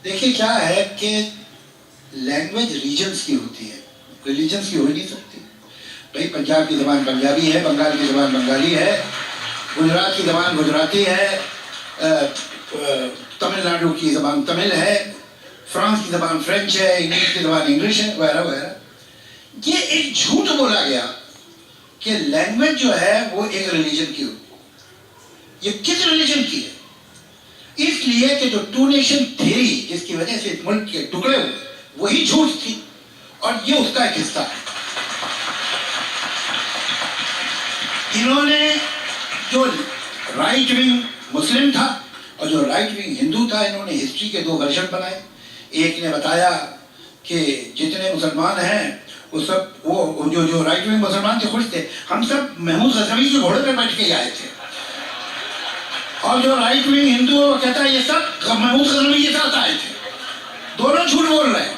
دیکھیے کیا ہے کہ لینگویج ریجنس کی ہوتی ہے، ریلیجنس کی ہو نہیں سکتی. بھائی پنجاب کی زبان پنجابی ہے، بنگال کی زبان بنگالی ہے، گجرات کی زبان گجراتی ہے، تمل ناڈو کی زبان تمل ہے، فرانس کی زبان فرینچ ہے، انگلش کی زبان انگلش ہے، وغیرہ وغیرہ. یہ ایک جھوٹ بولا گیا کہ لینگویج جو ہے وہ ایک ریلیجن کی ہوتی ہے. یہ کس ریلیجن کی ہے؟ اس لیے کہ جو ٹو نیشن تھیوری جس کی وجہ سے اس ملک کے ٹکڑے ہوئے وہی جھوٹ تھی، اور یہ اس کا ایک حصہ ہے. انہوں نے جو رائٹ ونگ مسلم تھا اور جو رائٹ ونگ ہندو تھا، انہوں نے ہسٹری کے دو ورژن بنائے. ایک نے بتایا کہ جتنے مسلمان ہیں وہ سب وہ جو رائٹ ونگ مسلمان تھے خوش تھے، ہم سب محمود غزنوی کے گھوڑے پہ بیٹھ کے آئے تھے. اور جو رائٹ ونگ ہندو وہ کہتا ہے یہ سب محمود غزنوی کے ساتھ آئے تھے. دونوں جھوٹ بول رہے ہیں.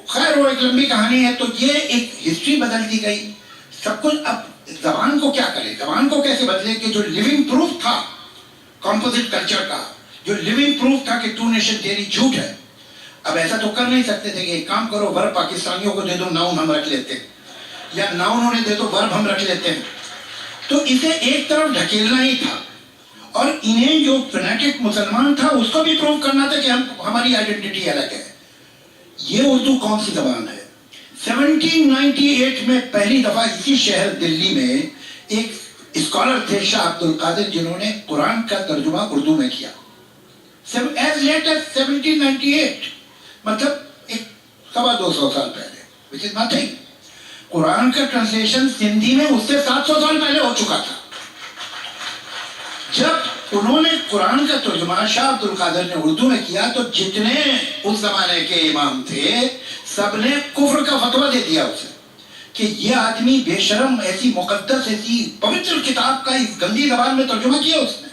خیر وہ ایک لمبی کہانی ہے. تو یہ ایک ہسٹری بدل دی گئی سب کچھ. اب زبان کو کیا کرے، زبان کو کیسے بدلے کہ جو لیونگ پروف تھا کمپوزٹ کلچر کا، جو لیونگ پروف تھا کہ ٹو نیشن تھیوری جھوٹ ہے. اب ایسا تو کر نہیں سکتے تھے کہ ایک کام کرو ورب پاکستانیوں کو دے دو ناؤن ہم رکھ لیتے ہیں، یا ناؤن انہیں دے دو ورب ہم رکھ لیتے ہیں. تو اسے ایک طرف ڈھکیلنا ہی تھا، اور انہیں جو فنیٹک مسلمان تھا اس کو بھی پروف کرنا تھا کہ ہماری آئیڈینٹی الگ ہے. یہ اردو کون سی زبان ہے؟ 1798 میں پہلی دفعہ اسی شہر دلی میں ایک اسکالر تھے شاہ عبد القادر، جنہوں نے قرآن کا ترجمہ اردو میں کیا. as late as 1798 مطلب ایک 250 سال پہلے، which is nothing. قرآن کا ٹرانسلیشن سندھی میں اس سے 700 سال پہلے ہو چکا تھا. جب انہوں نے قرآن کا ترجمہ شاہ عبد القادر نے اردو میں کیا تو جتنے اس زمانے کے امام تھے سب نے کفر کا فتویٰ دے دیا اسے کہ یہ آدمی بے شرم ایسی مقدس ایسی پوتر کتاب کا اس گندی زبان میں ترجمہ کیا اس نے.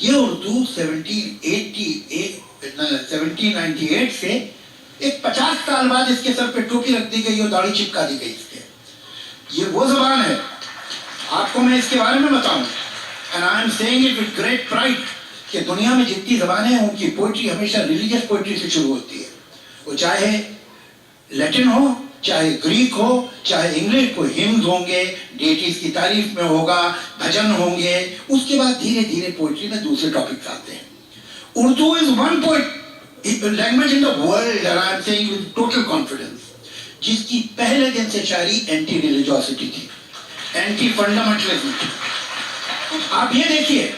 یہ اردو 1798 سے ایک 50 سال بعد اس کے سر پہ ٹوپی رکھ دی گئی اور داڑھی چپکا دی گئی اس کے. یہ وہ زبان ہے. آپ کو میں اس کے بارے میں بتاؤں and I am saying it with great pride کہ دنیا میں جتنی زبانیں ہیں ان کی پوئٹری ہمیشہ ریلیجیس پوئٹری سے شروع ہوتی ہے. وہ چاہے لیٹن ہو، چاہے گریک ہو، چاہے انگلش، کوئی ہمز ہوں گے، ڈیٹیز کی تعریف میں ہوگا، بھجن ہوں گے. اس کے بعد دھیرے دھیرے پوئٹری میں دوسرے ٹاپکس آتے ہیں. Urdu is one language in the world and I am saying with total confidence جس کی پہلے دن سے شاعری اینٹی ریلیجوسٹی تھی، اینٹی فنڈامنٹلزم تھی. آپ یہ دیکھیے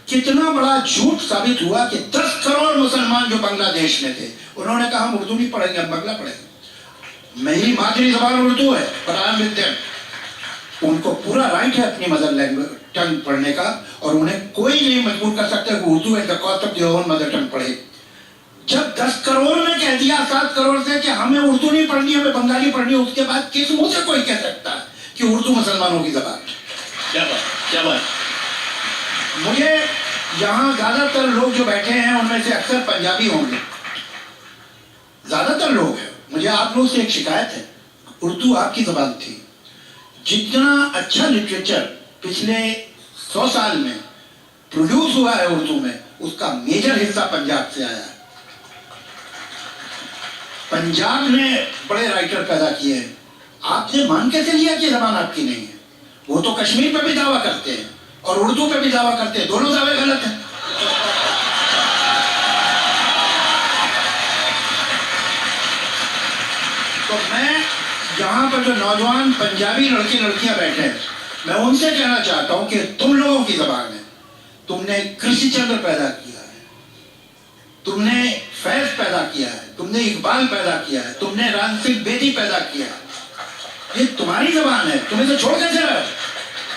کتنا بڑا جھوٹ ثابت ہوا کہ 10 کروڑ مسلمان جو بنگلہ دیش میں تھے انہوں نے کہا ہم اردو نہیں پڑھیں گے، ہم بنگلہ پڑھیں گے. میری مادری زبان اردو ہے، پڑھا ملتے ہیں. ان کو پورا رائٹ ہے اپنی مدر لینگویج ٹنگ پڑھنے کا، اور انہیں کوئی نہیں مجبور کر سکتا کہ اردو ہے cost of their mother tongue پڑھے. جب 10 کروڑ نے کہہ دیا 7 کروڑ سے کہ ہمیں اردو نہیں پڑھنی، ہمیں بنگالی پڑھنی، اس کے بعد کس منہ سے کوئی کہہ سکتا ہے کہ اردو مسلمانوں کی زبان ہے؟ کیا بات. مجھے یہاں زیادہ تر لوگ جو بیٹھے ہیں ان میں سے اکثر پنجابی ہوں گے، زیادہ تر لوگ ہیں. مجھے آپ لوگ سے ایک شکایت ہے، اردو آپ کی زبان تھی. جتنا اچھا لٹریچر پچھلے 100 سال میں پروڈیوس ہوا ہے اردو میں، اس کا میجر حصہ پنجاب سے آیا ہے. پنجاب نے بڑے رائٹر پیدا کیے ہیں. آپ نے مان کیسے لیا کہ زبان آپ کی نہیں ہے؟ وہ تو کشمیر پہ بھی دعویٰ کرتے ہیں اور اردو پہ بھی دعویٰ کرتے ہیں، دونوں دعوے غلط ہیں. تو میں یہاں پر جو نوجوان پنجابی لڑکے لڑکیاں بیٹھے ہیں میں ان سے کہنا چاہتا ہوں کہ تم لوگوں کی زبان ہے. تم نے کرشی چندر پیدا کیا ہے، تم نے فیض پیدا کیا ہے، تم نے اقبال پیدا کیا ہے، تم نے رام سنگھ بیدی پیدا کیا ہے. یہ تمہاری زبان ہے، تم اسے چھوڑ کیسے رہے؟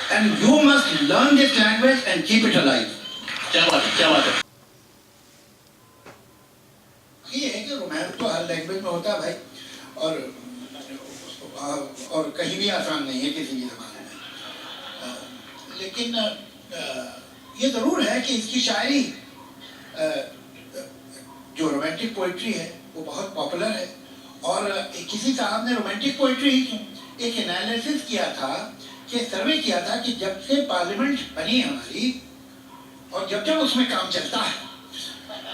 And you must learn this language and keep it alive. کیا بات ہے. یہ ہے کہ رومانس تو ہر لینگویج میں ہوتا ہے بھائی، اور کہیں بھی آسان نہیں ہے کسی بھی زبان میں. لیکن یہ ضرور ہے کہ اس کی شاعری جو رومانٹک پوئٹری ہے وہ بہت پاپولر ہے. اور کسی صاحب نے رومانٹک پوئٹری ہی کیوں ایک انالیسس کیا تھا کہ سروے کیا تھا کہ جب سے پارلیمنٹ بنی ہماری اور جب جب اس میں کام چلتا ہے